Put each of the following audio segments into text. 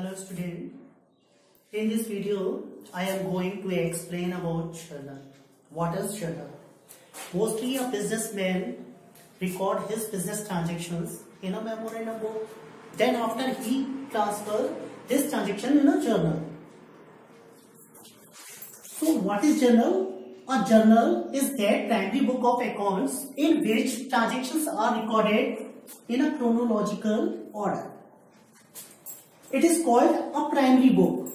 Hello student, in this video I am going to explain about journal. What is journal? Mostly a businessman record his business transactions in a memorandum book. Then after he transfer this transaction in a journal. So what is journal? A journal is that primary book of accounts in which transactions are recorded in a chronological order. It is called a primary book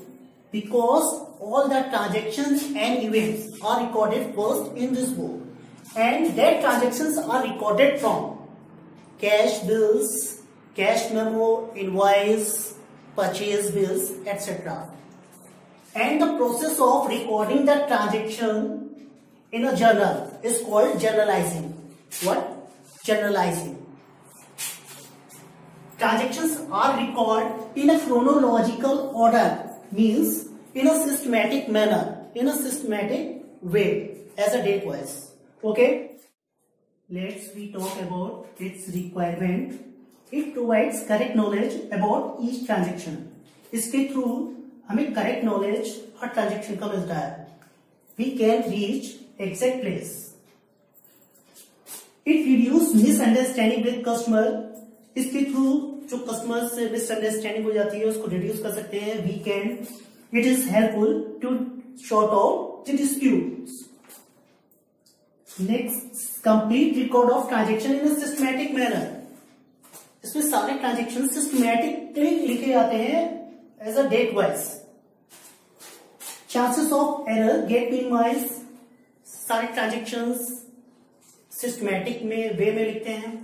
because all the transactions and events are recorded first in this book, and that transactions are recorded from cash bills, cash memo, invoice, purchase bills, etc. And the process of recording the transaction in a journal is called journalizing. What? Journalizing. Transactions are recorded in a chronological order, means in a systematic manner, in a systematic way, as a date wise. Okay? Let's we talk about its requirement. It provides correct knowledge about each transaction. इसके through हमें correct knowledge हर transaction का मिलता है. We can reach exact place. It reduces misunderstanding with customer. इसके through जो customer से misunderstanding हो जाती है उसको रिड्यूस कर सकते हैं. We can it is helpful to sort out the disputes. Next, complete record of transaction in a systematic manner. इसमें सारे ट्रांजेक्शन सिस्टमैटिकली लिखे जाते हैं as a date wise. Chances of error get minimise. सारे transaction systematic में way में लिखते हैं,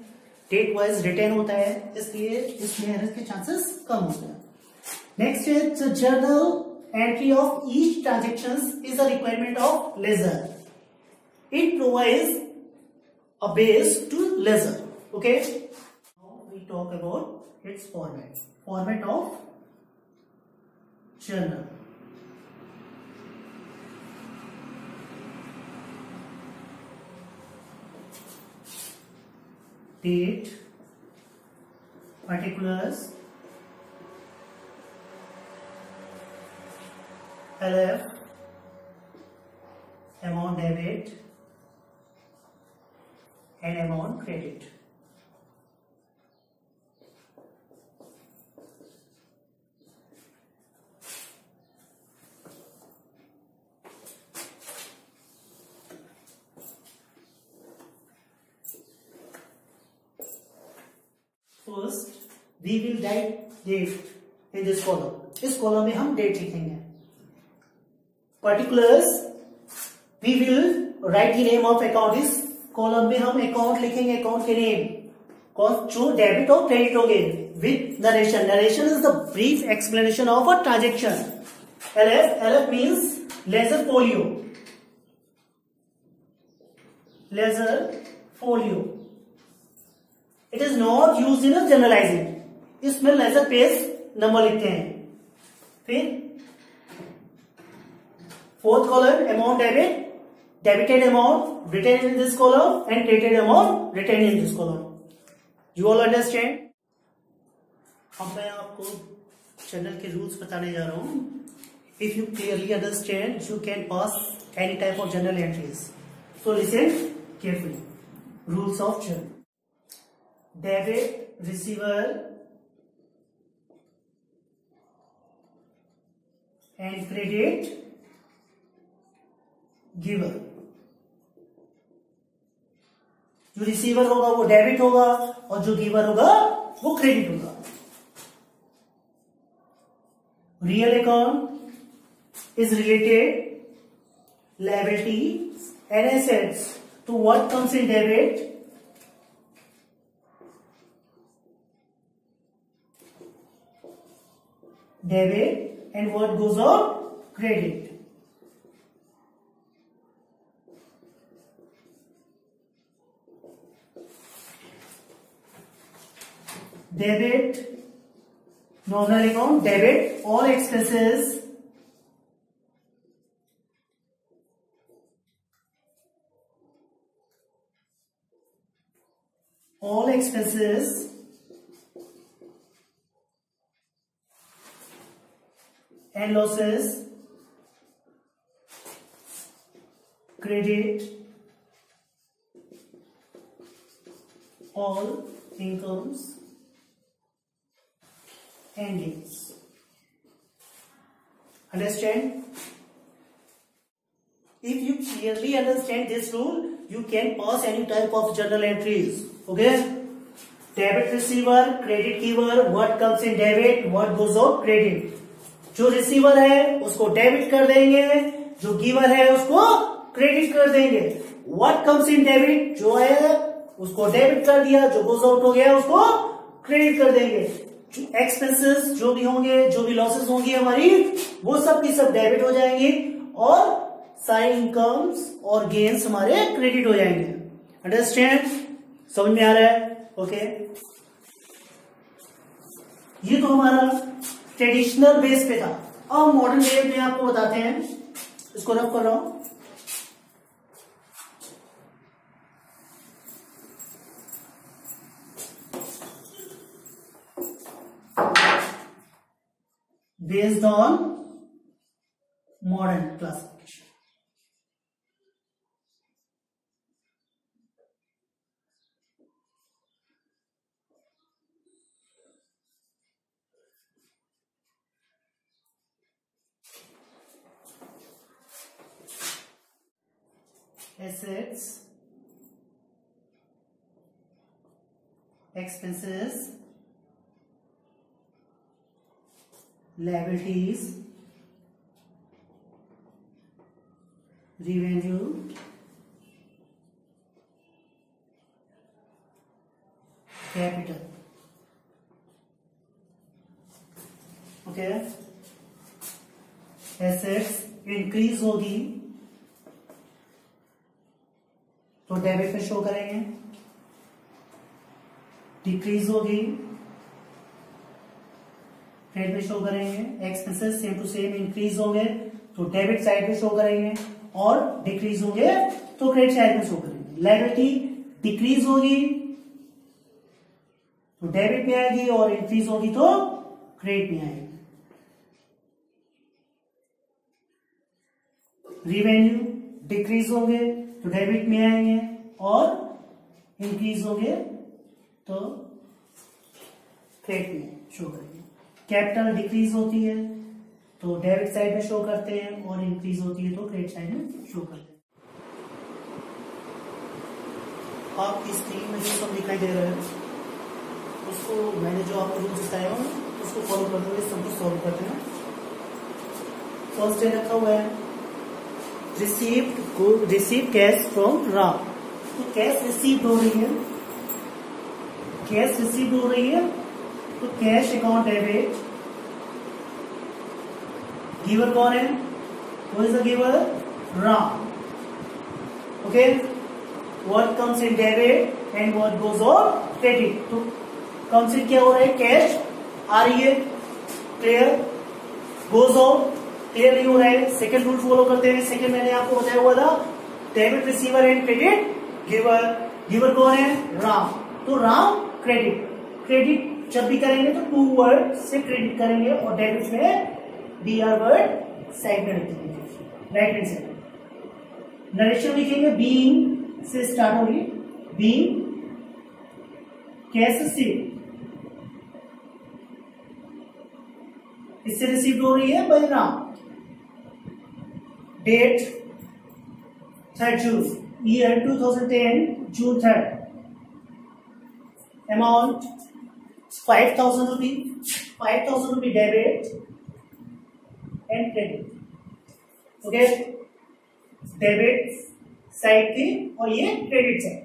डेट वाइज रिटर्न होता है, इसलिए इसमें एरर के चांसेस कम होते हैं. Next is journal entry of each transaction is a requirement of ledger. It provides a base to ledger. Okay, now we talk about its format. Format of journal. Date, particulars, LF, amount debit and amount credit. First, we will write date in this column. इस column में हम date लिखेंगे. Particulars, we will write the name of account. इस column में हम account लिखेंगे, account के name कौन जो डेबिट और क्रेडिट होंगे with narration. Narration is the brief explanation of a transaction. LF means ledger folio. Ledger folio. It is not use in a generalising. इसमें लेजर पेज नंबर लिखते हैं. फिर fourth column amount debit, debited amount written in this column and credited amount written in this column. You all understand. अब मैं आपको journal के rules बताने जा रहा हूं. If you clearly understand you can pass any type of journal entries. So listen carefully. Rules of journal. Debit receiver and credit giver. जो receiver होगा वो डेबिट होगा और जो गिवर होगा वो क्रेडिट होगा. Real account is related liability and assets to what comes in debit and what goes on credit. Debit, nominal account, debit all expenses and losses, credit all incomes and gains. Understand? If you clearly understand this rule, you can pass any type of journal entries. Okay? Debit receiver, credit giver, what comes in debit, what goes out credit. जो receiver है उसको debit कर देंगे, जो giver है उसको credit कर देंगे. व्हाट कम्स इन डेबिट, जो है उसको डेबिट कर दिया, जो गोज आउट हो गया उसको क्रेडिट कर देंगे. एक्सपेंसेस जो भी होंगे, जो भी लॉसेस होंगी हमारी, वो सब की सब डेबिट हो जाएंगी और सारे इनकम्स और गेन्स हमारे क्रेडिट हो जाएंगे. अंडरस्टैंड? समझ में आ रहा है? ओके. ये तो हमारा ट्रेडिशनल बेस पे था. अब मॉडर्न वे में आपको बताते हैं, इसको रफ कर रहा हूं. Based on modern classification. Assets, expenses, liabilities, revenue, capital. Okay. Assets increase होगी तो डेबिट पे शो करेंगे, डिक्रीज होगी क्रेडिट पे शो करेंगे. Expenses same to same increase होंगे तो डेबिट साइड पे शो करेंगे और डिक्रीज होंगे तो क्रेडिट साइड पे शो करेंगे. लायबिलिटी डिक्रीज होगी तो डेबिट में आएगी और इंक्रीज होगी तो क्रेडिट में आएगी. रिवेन्यू डिक्रीज होंगे तो डेबिट में आएंगे और इंक्रीज होंगे तो क्रेडिट में शो करेंगे. कैपिटल डिक्रीज होती है तो डेबिट साइड में शो करते हैं और इंक्रीज होती है तो क्रेडिट साइड में शो करते हैं. आपकी स्क्रीन में जो सब दिखाई दे रहा है उसको मैंने जो आपको रूल बताया हूँ उसको फॉलो करते हुए सबको सॉल्व करते हैं. फर्स्ट डे रखा हुआ है रिसीव कैश फ्रॉम राम. तो कैश रिसीव हो रही है, कैश रिसीव हो रही है तो कैश अकाउंट डेबिट. गिवर कौन है? Who is the giver? Ram. Okay. What comes in debit and what goes on credit. तो कम्स इन क्या हो रहा है? कैश आ रही है, क्लियर. गोज ऑन क्लियर नहीं हो रहा है. सेकंड रूल फॉलो करते हैं. सेकंड मैंने आपको बताया हुआ था debit receiver and credit giver. Giver कौन है? राम. तो राम क्रेडिट. क्रेडिट जब भी करेंगे तो टू वर्ड से क्रेडिट करेंगे और डेबिट में बीआर वर्ड साइड में रखेंगे, राइट हैंड साइड. नरेशन लिखेंगे बीइंग से स्टार्ट होगी. बीइंग कैश रिसीव, इससे रिसीव हो रही है by Ram. Date 3rd June, year 2010, June 3rd. Amount 5,000 rupee. 5,000 rupee debit and credit. Okay, debit side थी और ये क्रेडिट साइड.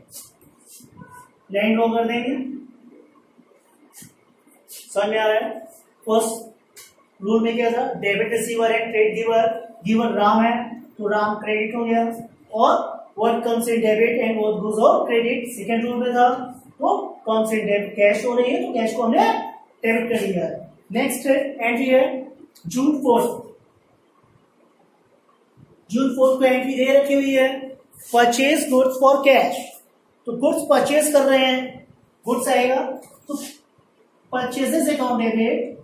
लाइन ड्रॉ कर देंगे. समझ में आ रहा है? फर्स्ट रूल में क्या था? डेबिट रिसीवर है, क्रेडिट गिवर. गिवर राम है तो राम क्रेडिट हो गया और what comes in debit and what goes on credit. Second rule में था तो कम्स इन डेबिट, कैश हो रही है तो कैश को हमने डेबिट कर दिया. नेक्स्ट एंट्री है जून 4th. जून 4th को एंट्री दे रखी हुई है परचेज गुड्स फॉर कैश. तो गुड्स परचेज कर रहे हैं, गुड्स आएगा तो purchases account debit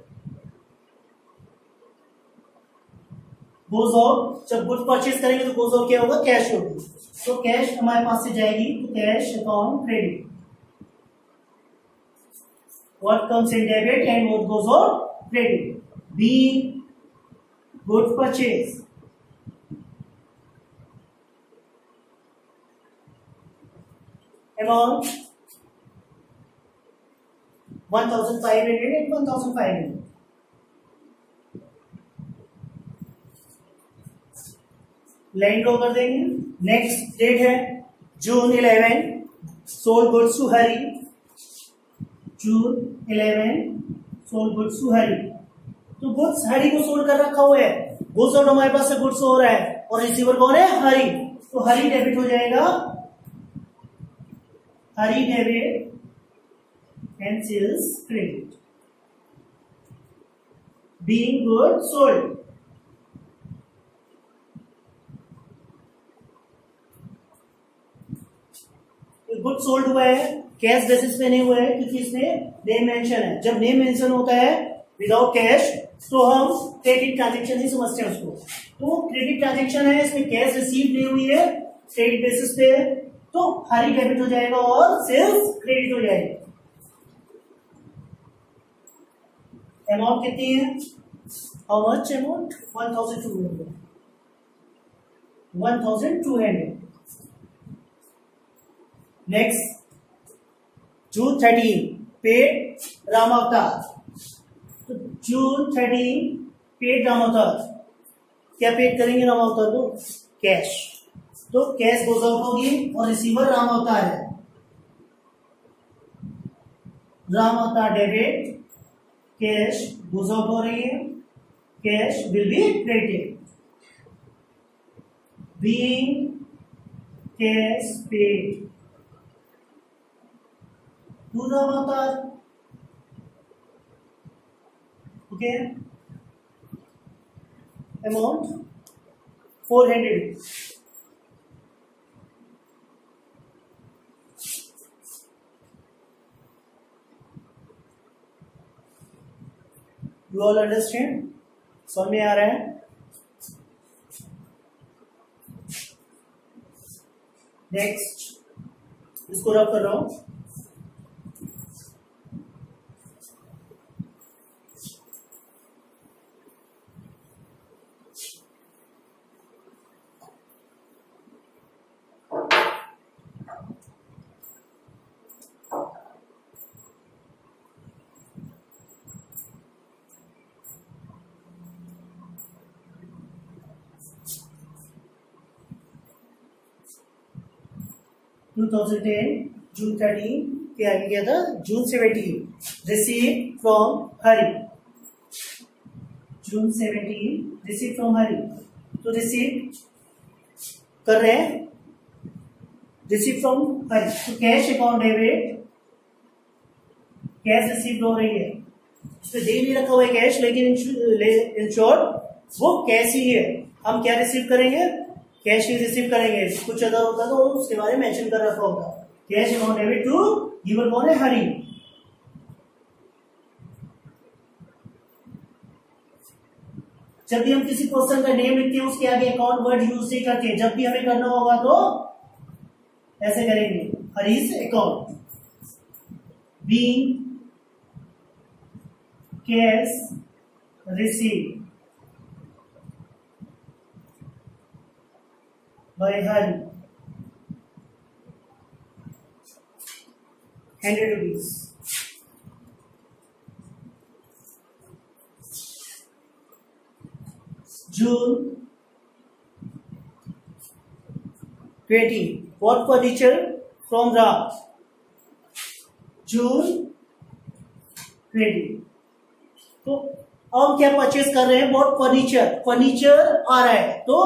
goes out, जब गुड परचेज करेंगे तो गोज आउट क्या होगा, कैश होगी। तो कैश हमारे पास से जाएगी, तो cash account credit, what comes in debit and what goes on credit, being good purchase, amount 1500 and 1500, line draw कर देंगे। नेक्स्ट डेट है June 11, sold goods to Hari, June 11 sold goods to Hari. तो गुड्स हरी को sold कर रखा हुआ है, goods out हमारे पास से गुड्स हो रहा है और रिसीवर कौन है, हरी। तो हरी डेबिट हो जाएगा, Hari debit and sales credit, being good sold. Good sold हुआ है, कैश बेसिस पे नहीं हुआ है क्योंकि इसमें नेम मेंशन है। जब नेम मेंशन होता है विदाउट कैश तो हम क्रेडिट ट्रांजेक्शन ही समझते हैं उसको। तो क्रेडिट ट्रांजेक्शन है, इसमें कैश रिसीव नहीं हुई है, क्रेडिट बेसिस पे है, तो हरी डेबिट हो जाएगा और सेल्स क्रेडिट हो जाएगी। अमाउंट कितनी है, how much amount, 1200, 1200। Next June 13 paid Ram अवतार, तो जून 13 पेड राम अवतार, क्या पेड करेंगे राम अवतार को, कैश। तो कैश गोज आउट होगी और रिसीवर राम अवतार है, राम अवतार डेबिट, कैश गोज आउट हो रही है, cash will be credited, being cash paid to Ram Avtar. Okay, amount 400। You all understand, समझ में आ रहा है। नेक्स्ट इसको रब कर रहा हूं, जून 13 के आगे क्या था, June 17 receive from Hari, June 17 receive from Hari. तो रिसीव कर रहे हैं, रिसीव फ्रॉम हरी, तो cash account debit, cash receive हो रही है, इसमें दे नहीं रखा हुआ है कैश, लेकिन इन शॉर्ट वो कैश ही है। हम क्या रिसीव करेंगे, कैश ही रिसीव करेंगे। कुछ अदर होता तो उसके बारे में मेंशन कर रखा होगा। Cash amount debit to giver कौन है, हरी। जब भी हम किसी पर्सन का नेम लिखते हैं उसके आगे अकाउंट वर्ड यूज नहीं करते, जब भी हमें करना होगा तो ऐसे करेंगे, Hari's account, being cash receive by Hari, 100 rupees. June 20 what furniture from Ram, June 20। तो अब क्या परचेज कर रहे हैं, what फर्नीचर, फर्नीचर आ रहा है, तो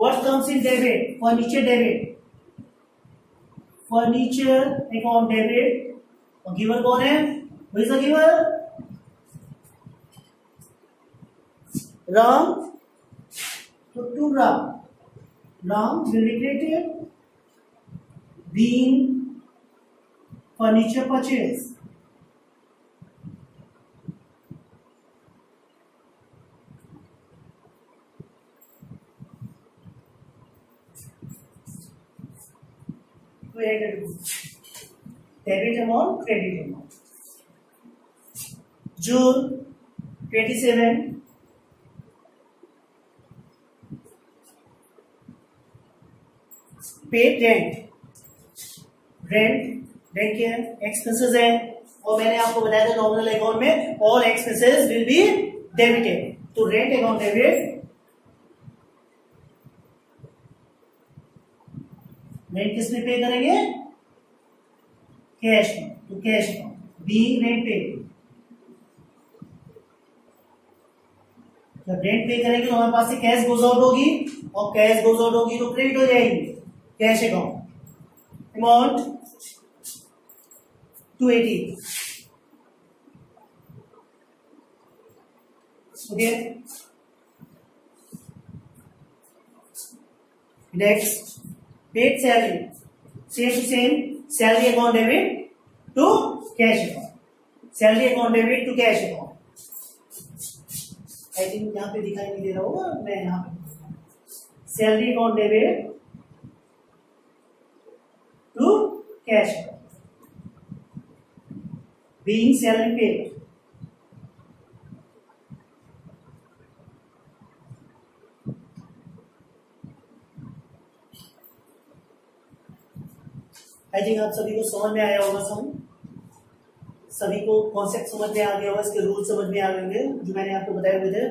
what comes in debit, furniture debit, furniture account debit, और गिवर कौन है, who is the giver, Ram, तो to Ram, Ram will be credited, being furniture purchase, to debit amount credit amount. June 27 paid rent क्या है? Expenses है. और मैंने आपको बताया था नॉमिनल अकाउंट में all expenses will be debited. तो रेंट अकाउंट डेबिट. रेंट किस में पे करेंगे? कैश में. तो कैश अकाउंट बी रेंट पे. जब रेंट पे करेंगे तो हमारे पास से कैश गोज आउट होगी और कैश गोज आउट होगी तो क्रेडिट हो जाएगी. Cash account amount 280. Okay. Next paid salary. Same to same salary account debit to cash account. Salary account debit to cash account. I think यहाँ पे दिखाई नहीं दे रहा होगा. मैं यहाँ पे salary account debit to cash account. Being salary paid. I think आप सभी को समझ में आया होगा. सभी को कॉन्सेप्ट समझ में आ गया होगा. इसके रूल समझ में आ गए होंगे जो मैंने आपको बताए हुए थे.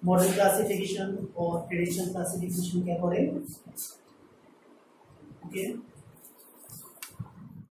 मॉडल क्लासिफिकेशन और ट्रेडिशनल क्लासिफिकेशन के अकॉर्डिंग. ओके.